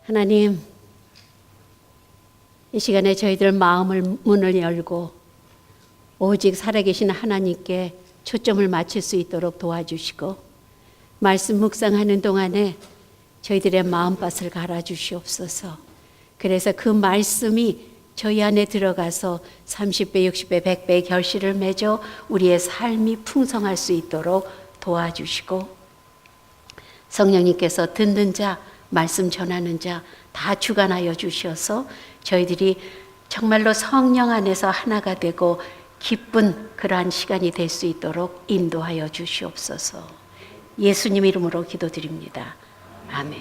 하나님, 이 시간에 저희들 마음을 문을 열고 오직 살아계신 하나님께 초점을 맞출 수 있도록 도와주시고, 말씀 묵상하는 동안에 저희들의 마음밭을 갈아주시옵소서. 그래서 그 말씀이 저희 안에 들어가서 30배, 60배, 100배의 결실을 맺어 우리의 삶이 풍성할 수 있도록 도와주시고, 성령님께서 듣는 자, 말씀 전하는 자 다 주관하여 주셔서 저희들이 정말로 성령 안에서 하나가 되고 기쁜 그러한 시간이 될 수 있도록 인도하여 주시옵소서. 예수님 이름으로 기도드립니다. 아멘.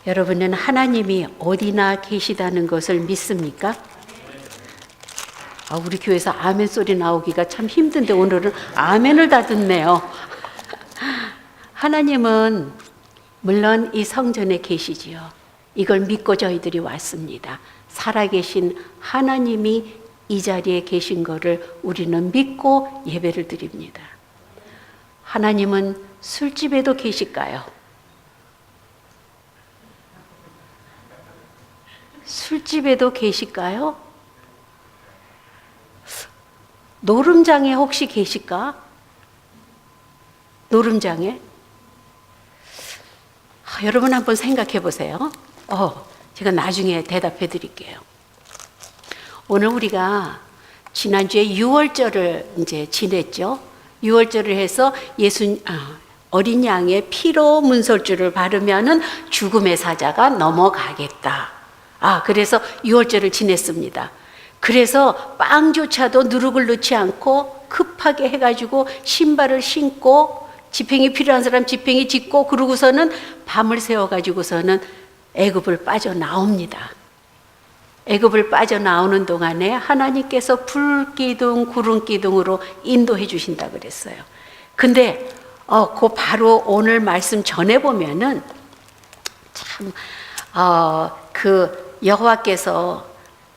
여러분은 하나님이 어디나 계시다는 것을 믿습니까? 우리 교회에서 아멘 소리 나오기가 참 힘든데 오늘은 아멘을 다 듣네요. 하나님은 물론 이 성전에 계시지요. 이걸 믿고 저희들이 왔습니다. 살아계신 하나님이 이 자리에 계신 것을 우리는 믿고 예배를 드립니다. 하나님은 술집에도 계실까요? 술집에도 계실까요? 노름장에 혹시 계실까? 노름장에? 여러분 한번 생각해 보세요. 제가 나중에 대답해 드릴게요. 오늘 우리가 지난주에 유월절을 이제 지냈죠. 유월절을 해서 어린 양의 피로 문설주를 바르면은 죽음의 사자가 넘어가겠다. 그래서 유월절을 지냈습니다. 그래서 빵조차도 누룩을 넣지 않고 급하게 해가지고 신발을 신고 지팽이 필요한 사람 지팽이 짚고 그러고서는 밤을 새워가지고서는 애굽을 빠져나옵니다. 애굽을 빠져나오는 동안에 하나님께서 불기둥 구름기둥으로 인도해 주신다 그랬어요. 근데 그 바로 오늘 말씀 전해보면은 참 그 여호와께서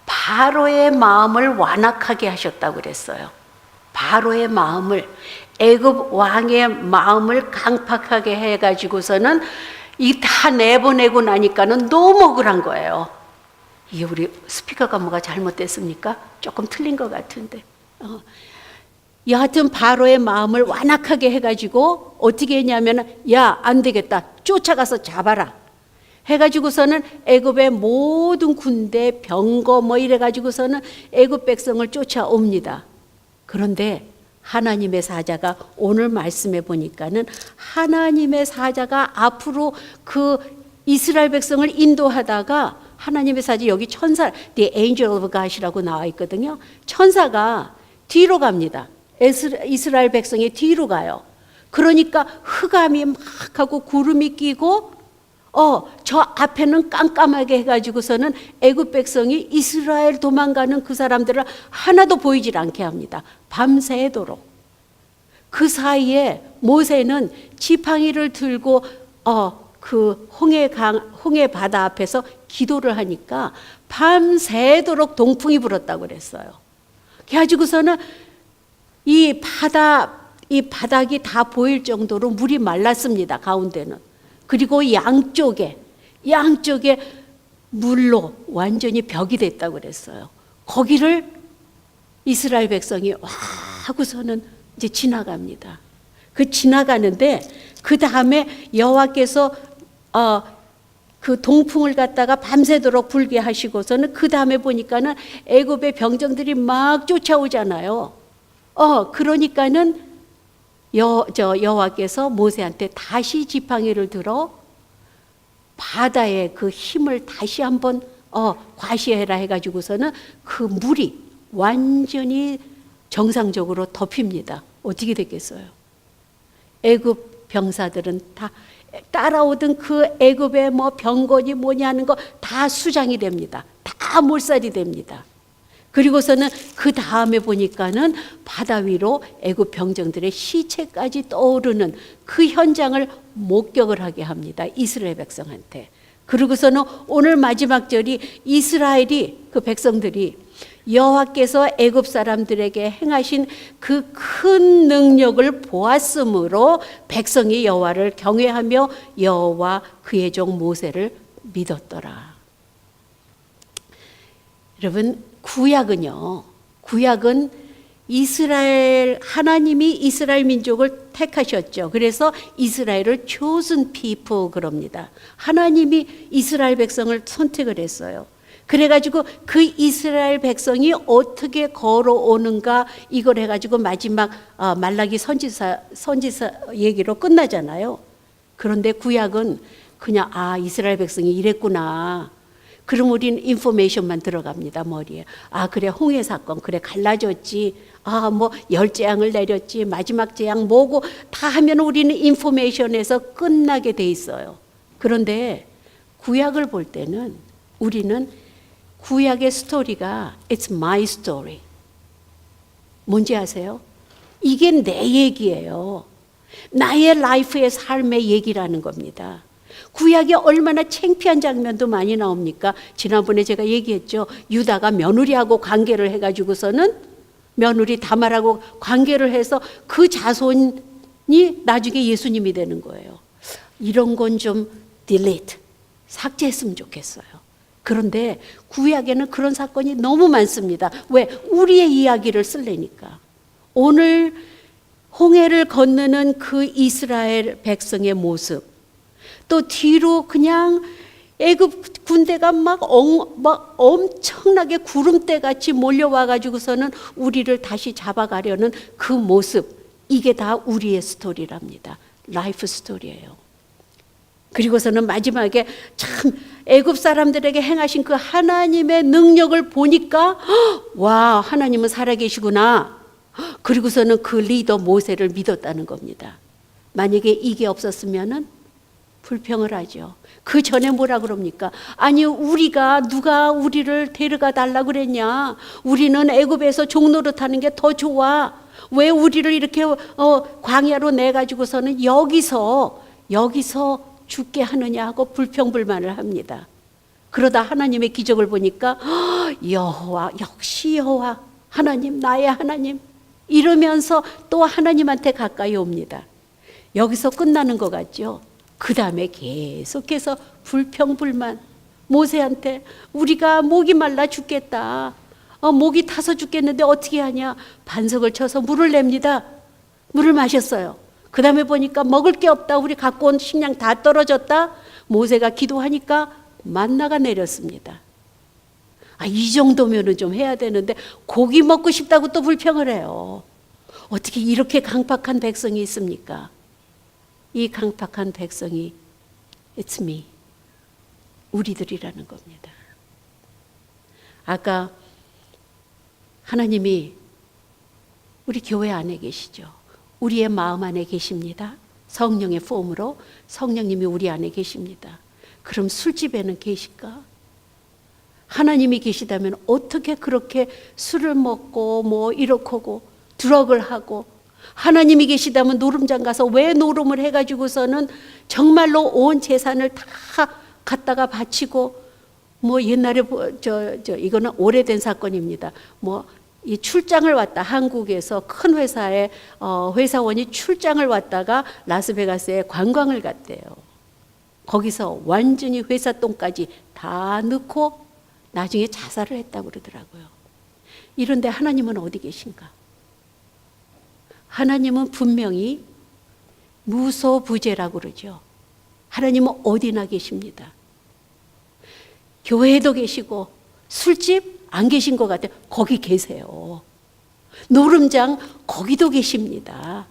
바로의 마음을 완악하게 하셨다고 그랬어요. 바로의 마음을, 애굽 왕의 마음을 강팍하게 해가지고서는 이 다 내보내고 나니까는 너무 억울한 거예요. 이게 우리 스피커가 뭐가 잘못됐습니까? 조금 틀린 것 같은데. 여하튼 바로의 마음을 완악하게 해가지고 어떻게 했냐면, 야, 안 되겠다, 쫓아가서 잡아라 해가지고서는 애굽의 모든 군대 병거 뭐 이래가지고서는 애굽 백성을 쫓아옵니다. 그런데 하나님의 사자가 오늘 말씀해 보니까는 하나님의 사자가 앞으로 그 이스라엘 백성을 인도하다가 하나님의 사자, 여기 천사, The Angel of God이라고 나와 있거든요. 천사가 뒤로 갑니다. 이스라엘 백성이 뒤로 가요. 그러니까 흑암이 막 하고 구름이 끼고 저 앞에는 깜깜하게 해가지고서는 애굽 백성이 이스라엘 도망가는 그 사람들을 하나도 보이질 않게 합니다. 밤새도록. 그 사이에 모세는 지팡이를 들고 그 홍해 바다 앞에서 기도를 하니까 밤새도록 동풍이 불었다고 그랬어요. 그래가지고서는 이 바닥이 다 보일 정도로 물이 말랐습니다. 가운데는. 그리고 양쪽에 물로 완전히 벽이 됐다고 그랬어요. 거기를 이스라엘 백성이 와 하고서는 이제 지나갑니다. 그 지나가는데 그 다음에 여호와께서 그 동풍을 갖다가 밤새도록 불게 하시고서는 그 다음에 보니까는 애굽의 병정들이 막 쫓아오잖아요. 그러니까는 여호와께서 모세한테 다시 지팡이를 들어 바다의 그 힘을 다시 한번 과시해라 해가지고서는 그 물이 완전히 정상적으로 덮입니다. 어떻게 됐겠어요? 애굽 병사들은 다 따라오던 그 애굽의 뭐 병거니 뭐냐 하는 거 다 수장이 됩니다. 다 몰살이 됩니다. 그리고서는 그 다음에 보니까는 바다 위로 애굽 병정들의 시체까지 떠오르는 그 현장을 목격을 하게 합니다. 이스라엘 백성한테. 그리고서는 오늘 마지막 절이 이스라엘이 그 백성들이 여호와께서 애굽 사람들에게 행하신 그 큰 능력을 보았으므로 백성이 여호와를 경외하며 여호와 그의 종 모세를 믿었더라. 여러분, 구약은 하나님이 이스라엘 민족을 택하셨죠. 그래서 이스라엘을 chosen people 그럽니다. 하나님이 이스라엘 백성을 선택을 했어요. 그래가지고 그 이스라엘 백성이 어떻게 걸어오는가 이걸 해가지고 마지막 말라기 선지자 얘기로 끝나잖아요. 그런데 구약은 그냥 이스라엘 백성이 이랬구나. 그럼 우리는 인포메이션만 들어갑니다, 머리에. 그래, 홍해 사건, 그래, 갈라졌지. 뭐, 10재앙을 내렸지. 마지막 재앙 뭐고, 다 하면 우리는 인포메이션에서 끝나게 돼 있어요. 그런데 구약을 볼 때는 우리는 구약의 스토리가 It's my story. 뭔지 아세요? 이게 내 얘기예요. 나의 라이프의 삶의 얘기라는 겁니다. 구약에 얼마나 창피한 장면도 많이 나옵니까? 지난번에 제가 얘기했죠. 유다가 며느리하고 관계를 해가지고서는 며느리 다말하고 관계를 해서 그 자손이 나중에 예수님이 되는 거예요. 이런 건 좀 delete, 삭제했으면 좋겠어요. 그런데 구약에는 그런 사건이 너무 많습니다. 왜? 우리의 이야기를 쓰려니까. 오늘 홍해를 건너는 그 이스라엘 백성의 모습, 또 뒤로 그냥 애굽 군대가 막 엄청나게 구름대 같이 몰려와 가지고서는 우리를 다시 잡아가려는 그 모습, 이게 다 우리의 스토리랍니다. 라이프 스토리예요. 그리고서는 마지막에 참 애굽 사람들에게 행하신 그 하나님의 능력을 보니까 와, 하나님은 살아계시구나. 그리고서는 그 리더 모세를 믿었다는 겁니다. 만약에 이게 없었으면은 불평을 하죠. 그 전에 뭐라 그럽니까? 아니, 누가 우리를 데려가 달라 그랬냐? 우리는 애굽에서 종노릇하는 게 더 좋아. 왜 우리를 이렇게 광야로 내 가지고서는 여기서 죽게 하느냐 하고 불평불만을 합니다. 그러다 하나님의 기적을 보니까 여호와, 역시 여호와 하나님, 나의 하나님 이러면서 또 하나님한테 가까이 옵니다. 여기서 끝나는 것 같죠? 그 다음에 계속해서 불평불만, 모세한테 우리가 목이 말라 죽겠다. 목이 타서 죽겠는데 어떻게 하냐. 반석을 쳐서 물을 냅니다. 물을 마셨어요. 그 다음에 보니까 먹을 게 없다. 우리 갖고 온 식량 다 떨어졌다. 모세가 기도하니까 만나가 내렸습니다. 이 정도면은 좀 해야 되는데 고기 먹고 싶다고 또 불평을 해요. 어떻게 이렇게 강팍한 백성이 있습니까? 이 강팍한 백성이 It's me, 우리들이라는 겁니다. 아까 하나님이 우리 교회 안에 계시죠. 우리의 마음 안에 계십니다. 성령의 폼으로 성령님이 우리 안에 계십니다. 그럼 술집에는 계실까? 하나님이 계시다면 어떻게 그렇게 술을 먹고 뭐 이렇고 드럭을 하고, 하나님이 계시다면 노름장 가서 왜 노름을 해가지고서는 정말로 온 재산을 다 갖다가 바치고, 뭐 옛날에 이거는 오래된 사건입니다. 이 출장을 왔다, 한국에서 큰 회사에 회사원이 출장을 왔다가 라스베가스에 관광을 갔대요. 거기서 완전히 회사 돈까지 다 넣고 나중에 자살을 했다고 그러더라고요. 이런데 하나님은 어디 계신가? 하나님은 분명히 무소부재라고 그러죠. 하나님은 어디나 계십니다. 교회에도 계시고 술집 안 계신 것 같아요. 거기 계세요. 노름장 거기도 계십니다.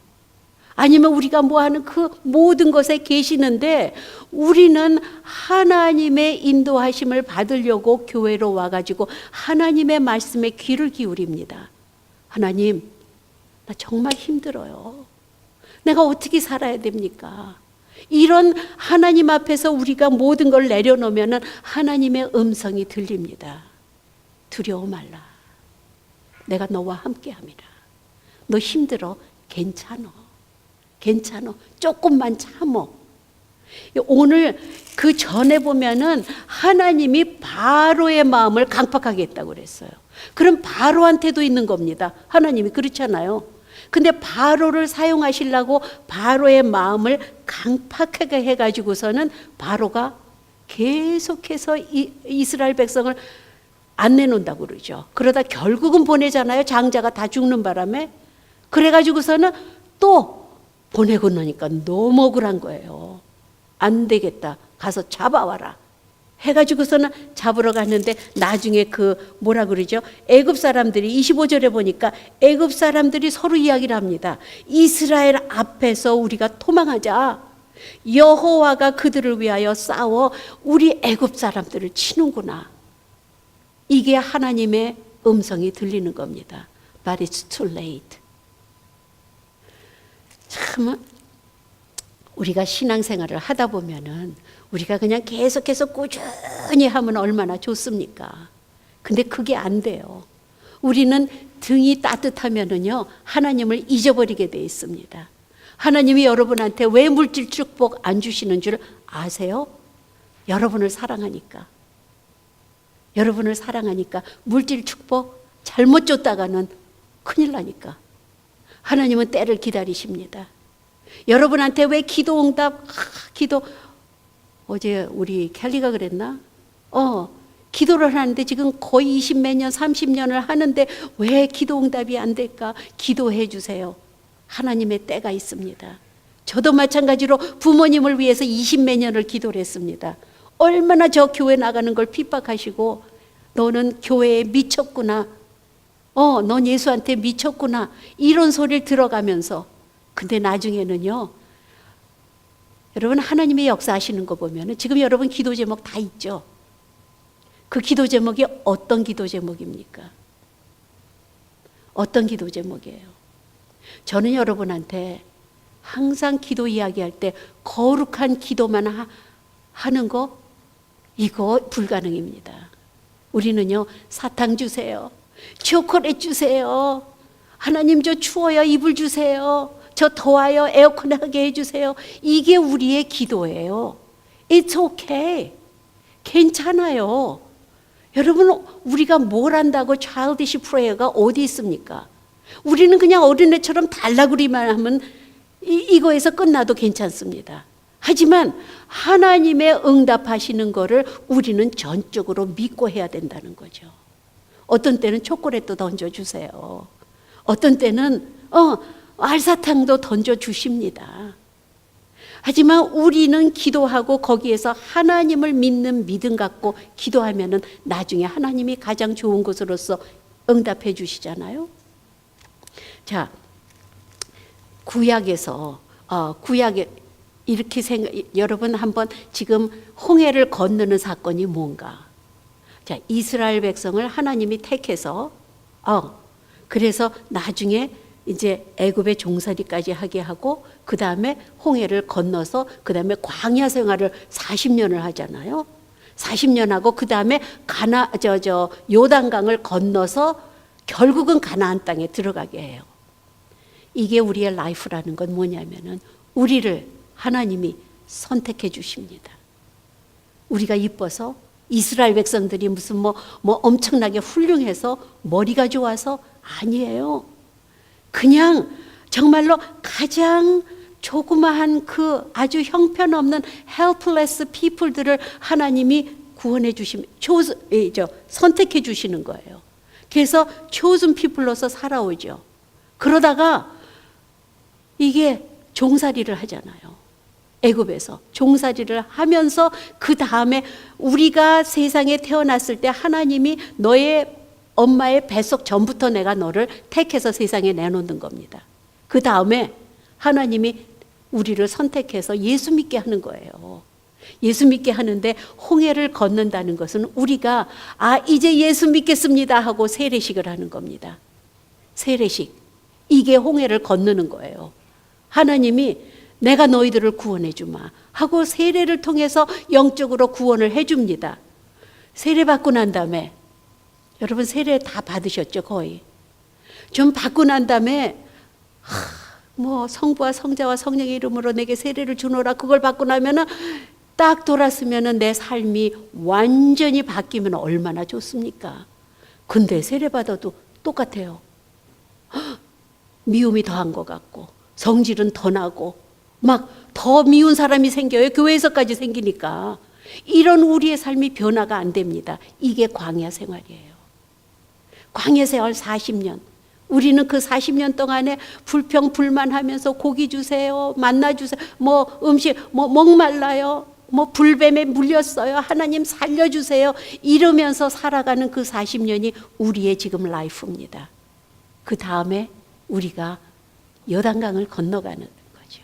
아니면 우리가 뭐하는 그 모든 것에 계시는데 우리는 하나님의 인도하심을 받으려고 교회로 와가지고 하나님의 말씀에 귀를 기울입니다. 하나님, 나 정말 힘들어요. 내가 어떻게 살아야 됩니까? 이런 하나님 앞에서 우리가 모든 걸 내려놓으면 하나님의 음성이 들립니다. 두려워 말라. 내가 너와 함께함이라. 너 힘들어? 괜찮어. 조금만 참어. 오늘 그 전에 보면은 하나님이 바로의 마음을 강팍하게 했다고 그랬어요. 그럼 바로한테도 있는 겁니다. 하나님이 그렇잖아요. 근데 바로를 사용하시려고 바로의 마음을 강팍하게 해가지고서는 바로가 계속해서 이스라엘 백성을 안 내놓는다고 그러죠. 그러다 결국은 보내잖아요. 장자가 다 죽는 바람에. 그래가지고서는 또 보내고 나니까 너무 억울한 거예요. 안 되겠다. 가서 잡아와라. 해가지고서는 잡으러 갔는데 나중에 그 뭐라 그러죠? 애굽 사람들이 25절에 보니까 애굽 사람들이 서로 이야기를 합니다. 이스라엘 앞에서 우리가 도망하자. 여호와가 그들을 위하여 싸워 우리 애굽 사람들을 치는구나. 이게 하나님의 음성이 들리는 겁니다. But it's too late. 참 우리가 신앙생활을 하다 보면은 우리가 그냥 계속해서 꾸준히 하면 얼마나 좋습니까? 근데 그게 안 돼요. 우리는 등이 따뜻하면은요 하나님을 잊어버리게 돼 있습니다. 하나님이 여러분한테 왜 물질 축복 안 주시는 줄 아세요? 여러분을 사랑하니까. 여러분을 사랑하니까. 물질 축복 잘못 줬다가는 큰일 나니까. 하나님은 때를 기다리십니다. 여러분한테 왜 기도 응답, 기도, 어제 우리 켈리가 그랬나? 기도를 하는데 지금 거의 20몇 년, 30년을 하는데 왜 기도 응답이 안 될까? 기도해 주세요. 하나님의 때가 있습니다. 저도 마찬가지로 부모님을 위해서 20몇 년을 기도를 했습니다. 얼마나 저 교회 나가는 걸 핍박하시고 너는 교회에 미쳤구나. 넌 예수한테 미쳤구나. 이런 소리를 들어가면서 근데 나중에는요. 여러분 하나님의 역사하시는 거 보면 지금 여러분 기도 제목 다 있죠. 그 기도 제목이 어떤 기도 제목입니까? 어떤 기도 제목이에요? 저는 여러분한테 항상 기도 이야기할 때 거룩한 기도만 하는 거 이거 불가능입니다. 우리는요 사탕 주세요. 초콜릿 주세요. 하나님 저 추워요. 이불 주세요. 저 더워요. 에어컨 하게 해주세요. 이게 우리의 기도예요. It's okay. 괜찮아요. 여러분 우리가 뭘 한다고 childish prayer가 어디 있습니까? 우리는 그냥 어린애처럼 달라구리만 하면 이거에서 끝나도 괜찮습니다. 하지만 하나님의 응답하시는 거를 우리는 전적으로 믿고 해야 된다는 거죠. 어떤 때는 초콜릿도 던져주세요. 어떤 때는 알사탕도 던져주십니다. 하지만 우리는 기도하고 거기에서 하나님을 믿는 믿음 갖고 기도하면은 나중에 하나님이 가장 좋은 것으로서 응답해 주시잖아요. 자, 구약에서 구약에 이렇게 여러분 한번 지금 홍해를 건너는 사건이 뭔가? 자, 이스라엘 백성을 하나님이 택해서 그래서 나중에 이제 애굽의 종살이까지 하게 하고 그 다음에 홍해를 건너서 그 다음에 광야 생활을 40년을 하잖아요. 40년 하고 그 다음에 요단강을 건너서 결국은 가나안 땅에 들어가게 해요. 이게 우리의 라이프라는 건 뭐냐면은 우리를 하나님이 선택해 주십니다. 우리가 이뻐서 이스라엘 백성들이 무슨 뭐 엄청나게 훌륭해서 머리가 좋아서 아니에요. 그냥 정말로 가장 조그마한 그 아주 형편없는 helpless people들을 하나님이 구원해 선택해 주시는 거예요. 그래서 chosen people로서 살아오죠. 그러다가 이게 종살이를 하잖아요. 애굽에서 종살이를 하면서 그 다음에 우리가 세상에 태어났을 때 하나님이 너의 엄마의 뱃속 전부터 내가 너를 택해서 세상에 내놓는 겁니다. 그 다음에 하나님이 우리를 선택해서 예수 믿게 하는 거예요. 예수 믿게 하는데 홍해를 걷는다는 것은 우리가 이제 예수 믿겠습니다 하고 세례식을 하는 겁니다. 세례식. 이게 홍해를 건너는 거예요. 하나님이 내가 너희들을 구원해 주마 하고 세례를 통해서 영적으로 구원을 해 줍니다. 세례 받고 난 다음에 여러분 세례 다 받으셨죠? 거의. 좀 받고 난 다음에 뭐 성부와 성자와 성령의 이름으로 내게 세례를 주노라 그걸 받고 나면은 딱 돌았으면은 내 삶이 완전히 바뀌면 얼마나 좋습니까? 근데 세례 받아도 똑같아요. 미움이 더한 것 같고 성질은 더 나고 막 더 미운 사람이 생겨요. 교회에서까지 생기니까. 이런 우리의 삶이 변화가 안 됩니다. 이게 광야 생활이에요. 광야 생활 40년. 우리는 그 40년 동안에 불평 불만하면서 고기 주세요, 만나 주세요, 뭐 음식 뭐 목말라요, 뭐 불뱀에 물렸어요, 하나님 살려주세요 이러면서 살아가는 그 40년이 우리의 지금 라이프입니다. 그 다음에 우리가 요단강을 건너가는 거죠.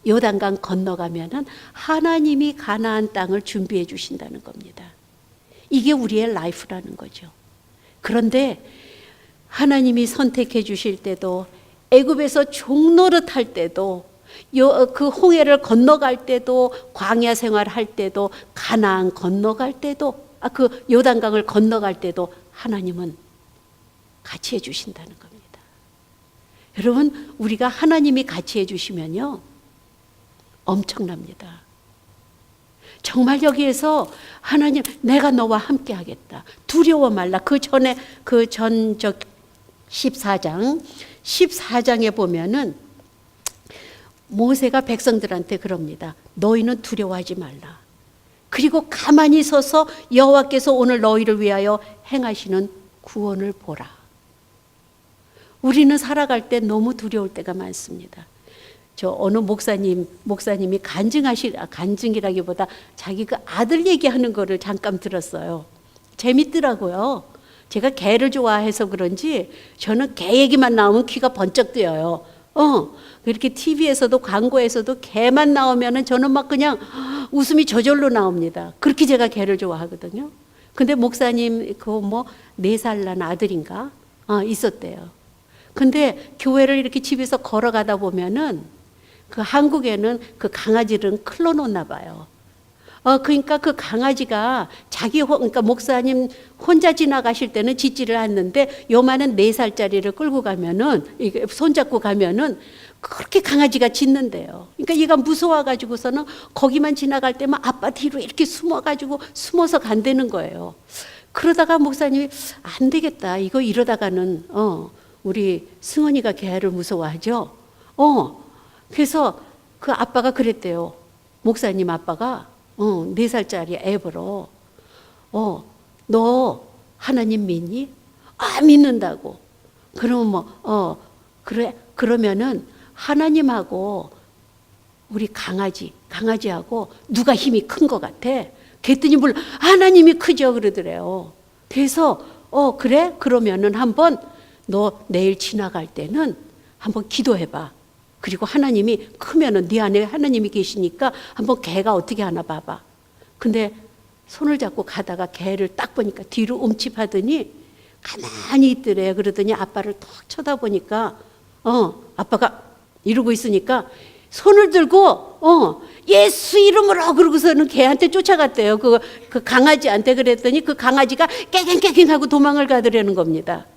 요단강 건너가면은 하나님이 가나안 땅을 준비해 주신다는 겁니다. 이게 우리의 라이프라는 거죠. 그런데 하나님이 선택해 주실 때도, 애굽에서 종노릇 할 때도, 그 홍해를 건너갈 때도, 광야 생활할 때도, 가나안 건너갈 때도, 그 요단강을 건너갈 때도 하나님은 같이 해 주신다는 겁니다. 여러분, 우리가 하나님이 같이 해 주시면요 엄청납니다. 정말 여기에서 하나님 내가 너와 함께 하겠다. 두려워 말라. 그 전에 그 전 14장에 보면은 모세가 백성들한테 그럽니다. 너희는 두려워하지 말라. 그리고 가만히 서서 여호와께서 오늘 너희를 위하여 행하시는 구원을 보라. 우리는 살아갈 때 너무 두려울 때가 많습니다. 저 어느 목사님이 간증이라기보다 자기 그 아들 얘기하는 거를 잠깐 들었어요. 재밌더라고요. 제가 개를 좋아해서 그런지 저는 개 얘기만 나오면 귀가 번쩍 뜨여요. 이렇게 TV에서도 광고에서도 개만 나오면은 저는 막 그냥 웃음이 저절로 나옵니다. 그렇게 제가 개를 좋아하거든요. 근데 목사님 그 뭐 4살 난 아들인가 있었대요. 근데 교회를 이렇게 집에서 걸어가다 보면은 그 한국에는 그 강아지들은 클러놓나 봐요. 그러니까 그 강아지가 그러니까 목사님 혼자 지나가실 때는 짖지를 않는데 요만한 4살짜리를 끌고 가면은, 손잡고 가면은 그렇게 강아지가 짖는데요. 그러니까 얘가 무서워가지고서는 거기만 지나갈 때만 아빠 뒤로 이렇게 숨어서 간다는 거예요. 그러다가 목사님이 안 되겠다. 이러다가는, 우리 승원이가 개를 무서워하죠. 그래서 그 아빠가 그랬대요. 목사님 아빠가 4살짜리 애버로 너 하나님 믿니? 믿는다고. 그러면 그래. 그러면은 하나님하고 우리 강아지하고 누가 힘이 큰 것 같아? 그랬더니 물론 하나님이 크죠 그러더래요. 그래서 그래? 그러면은 한번 너 내일 지나갈 때는 한번 기도해봐. 그리고 하나님이 크면은 네 안에 하나님이 계시니까 한번 개가 어떻게 하나 봐봐. 근데 손을 잡고 가다가 개를 딱 보니까 뒤로 움집하더니 가만히 있더래. 그러더니 아빠를 턱 쳐다보니까 아빠가 이러고 있으니까 손을 들고 예수 이름으로 그러고서는 개한테 쫓아갔대요. 그 강아지한테. 그랬더니 그 강아지가 깨갱깨갱 하고 도망을 가더라는 겁니다.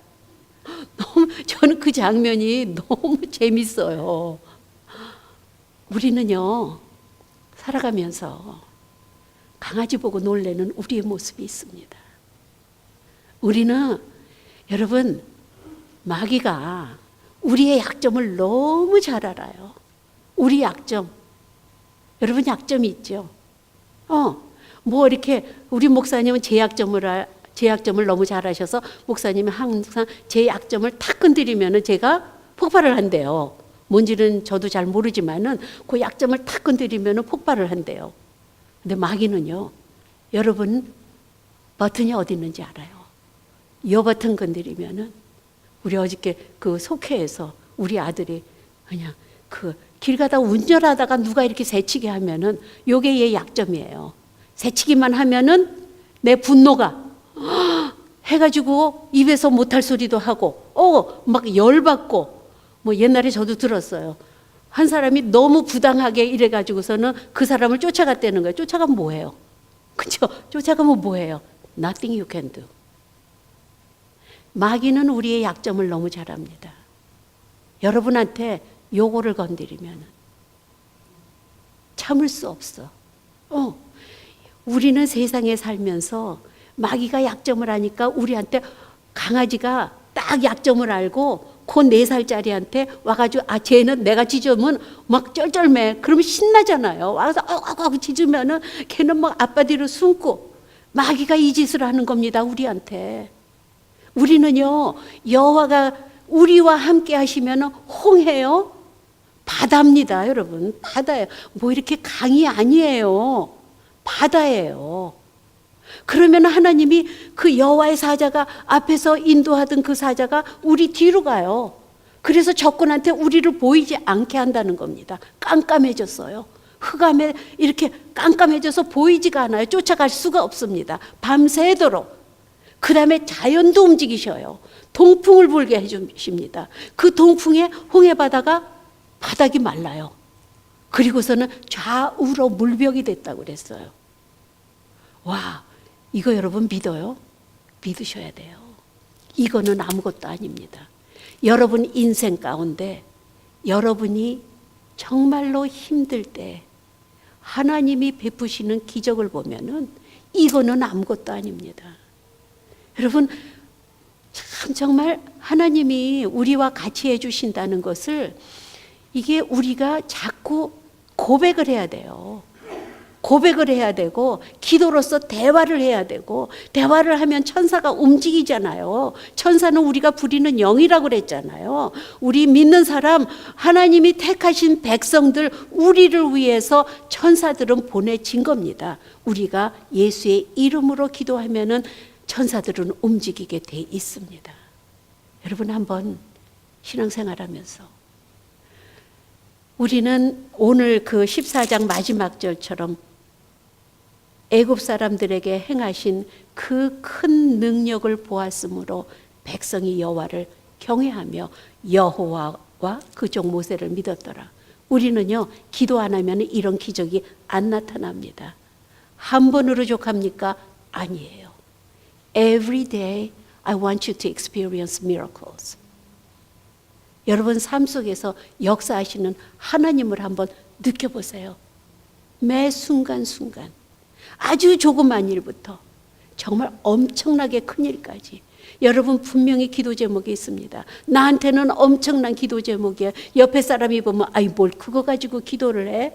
저는 그 장면이 너무 재밌어요. 우리는요 살아가면서 강아지 보고 놀래는 우리의 모습이 있습니다. 우리는 여러분 마귀가 우리의 약점을 너무 잘 알아요. 우리 약점. 여러분 약점이 있죠. 뭐 이렇게 우리 목사님은 제 약점을 너무 잘 아셔서 목사님이 항상 제 약점을 탁 건드리면은 제가 폭발을 한대요. 뭔지는 저도 잘 모르지만은 그 약점을 탁 건드리면은 폭발을 한대요. 근데 마귀는요, 여러분 버튼이 어디 있는지 알아요. 이 버튼 건드리면은 우리 어저께 그 속회에서 우리 아들이 그냥 그 길 가다 운전하다가 누가 이렇게 새치게 하면은 요게 얘 약점이에요. 새치기만 하면은 내 분노가 해가지고 입에서 못할 소리도 하고 막 열받고 뭐 옛날에 저도 들었어요. 한 사람이 너무 부당하게 이래가지고서는 그 사람을 쫓아갔다는 거예요. 쫓아가면 뭐해요? 그렇죠? 쫓아가면 뭐해요? Nothing you can do. 마귀는 우리의 약점을 너무 잘 압니다. 여러분한테 요거를 건드리면 참을 수 없어. 우리는 세상에 살면서 마귀가 약점을 하니까 우리한테 강아지가 딱 약점을 알고 그 4살짜리한테 와가지고 쟤는 내가 짖으면 막 쩔쩔매. 그러면 신나잖아요. 와서 짖으면은 걔는 막 아빠 뒤로 숨고. 마귀가 이 짓을 하는 겁니다, 우리한테. 우리는요, 여호와가 우리와 함께 하시면 홍해요, 바다입니다, 여러분. 바다예요. 뭐 이렇게 강이 아니에요. 바다예요. 그러면 하나님이 그 여호와의 사자가 앞에서 인도하던 그 사자가 우리 뒤로 가요. 그래서 적군한테 우리를 보이지 않게 한다는 겁니다. 깜깜해졌어요. 흑암에 이렇게 깜깜해져서 보이지가 않아요. 쫓아갈 수가 없습니다. 밤새도록. 그 다음에 자연도 움직이셔요. 동풍을 불게 해주십니다. 그 동풍에 홍해바다가 바닥이 말라요. 그리고서는 좌우로 물벽이 됐다고 그랬어요. 와, 이거 여러분 믿어요? 믿으셔야 돼요. 이거는 아무것도 아닙니다. 여러분 인생 가운데 여러분이 정말로 힘들 때 하나님이 베푸시는 기적을 보면은 이거는 아무것도 아닙니다. 여러분 참 정말 하나님이 우리와 같이 해주신다는 것을 이게 우리가 자꾸 고백을 해야 돼요. 고백을 해야 되고 기도로서 대화를 해야 되고 대화를 하면 천사가 움직이잖아요. 천사는 우리가 부리는 영이라고 그랬잖아요. 우리 믿는 사람 하나님이 택하신 백성들 우리를 위해서 천사들은 보내진 겁니다. 우리가 예수의 이름으로 기도하면은 천사들은 움직이게 돼 있습니다. 여러분 한번 신앙생활하면서 우리는 오늘 그 14장 마지막 절처럼 애굽 사람들에게 행하신 그 큰 능력을 보았으므로 백성이 여호와를 경외하며 여호와와 그 종 모세를 믿었더라. 우리는요 기도 안 하면 이런 기적이 안 나타납니다. 한 번으로 족합니까? 아니에요. Every day I want you to experience miracles. 여러분 삶 속에서 역사하시는 하나님을 한번 느껴보세요. 매 순간순간 아주 조그만 일부터 정말 엄청나게 큰 일까지. 여러분 분명히 기도 제목이 있습니다. 나한테는 엄청난 기도 제목이에요. 옆에 사람이 보면 아이 뭘 그거 가지고 기도를 해?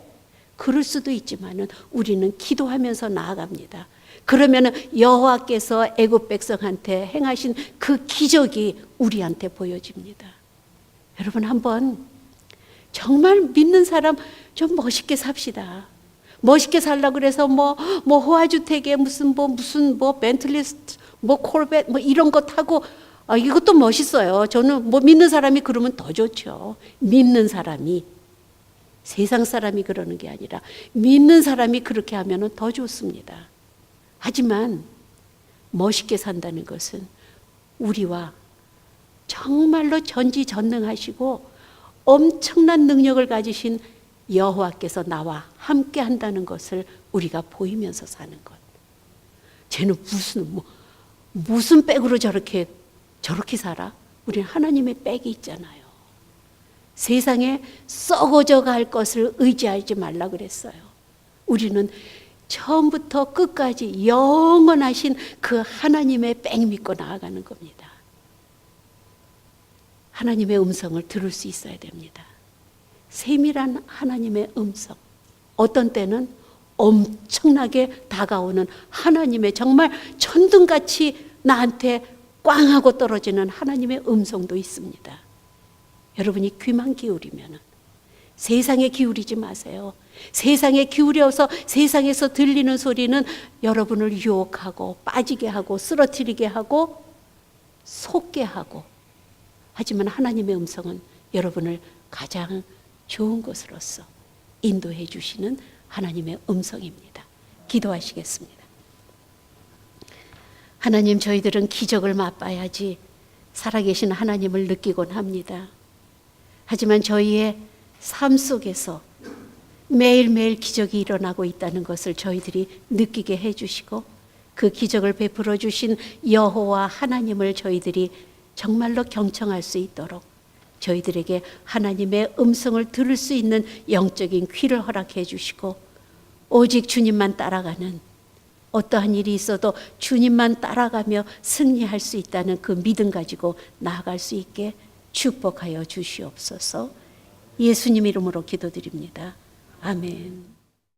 그럴 수도 있지만은 우리는 기도하면서 나아갑니다. 그러면은 여호와께서 애굽 백성한테 행하신 그 기적이 우리한테 보여집니다. 여러분 한번 정말 믿는 사람 좀 멋있게 삽시다. 멋있게 살라 그래서 뭐 호화주택에 무슨 벤틀리 콜벳 이런 거 타고 이것도 멋있어요. 저는 믿는 사람이 그러면 더 좋죠. 믿는 사람이 세상 사람이 그러는 게 아니라 믿는 사람이 그렇게 하면은 더 좋습니다. 하지만 멋있게 산다는 것은 우리와 정말로 전지전능하시고 엄청난 능력을 가지신 여호와께서 나와 함께 한다는 것을 우리가 보이면서 사는 것. 쟤는 무슨 백으로 저렇게 살아? 우리는 하나님의 백이 있잖아요. 세상에 썩어져 갈 것을 의지하지 말라 그랬어요. 우리는 처음부터 끝까지 영원하신 그 하나님의 백 믿고 나아가는 겁니다. 하나님의 음성을 들을 수 있어야 됩니다. 세밀한 하나님의 음성. 어떤 때는 엄청나게 다가오는 하나님의 정말 천둥같이 나한테 꽝 하고 떨어지는 하나님의 음성도 있습니다. 여러분이 귀만 기울이면 세상에 기울이지 마세요. 세상에 기울여서 세상에서 들리는 소리는 여러분을 유혹하고 빠지게 하고 쓰러뜨리게 하고 속게 하고. 하지만 하나님의 음성은 여러분을 가장 좋은 것으로서 인도해 주시는 하나님의 음성입니다. 기도하시겠습니다. 하나님, 저희들은 기적을 맛봐야지 살아계신 하나님을 느끼곤 합니다. 하지만 저희의 삶 속에서 매일매일 기적이 일어나고 있다는 것을 저희들이 느끼게 해주시고 그 기적을 베풀어 주신 여호와 하나님을 저희들이 정말로 경청할 수 있도록 저희들에게 하나님의 음성을 들을 수 있는 영적인 귀를 허락해 주시고 오직 주님만 따라가는, 어떠한 일이 있어도 주님만 따라가며 승리할 수 있다는 그 믿음 가지고 나아갈 수 있게 축복하여 주시옵소서. 예수님 이름으로 기도드립니다. 아멘.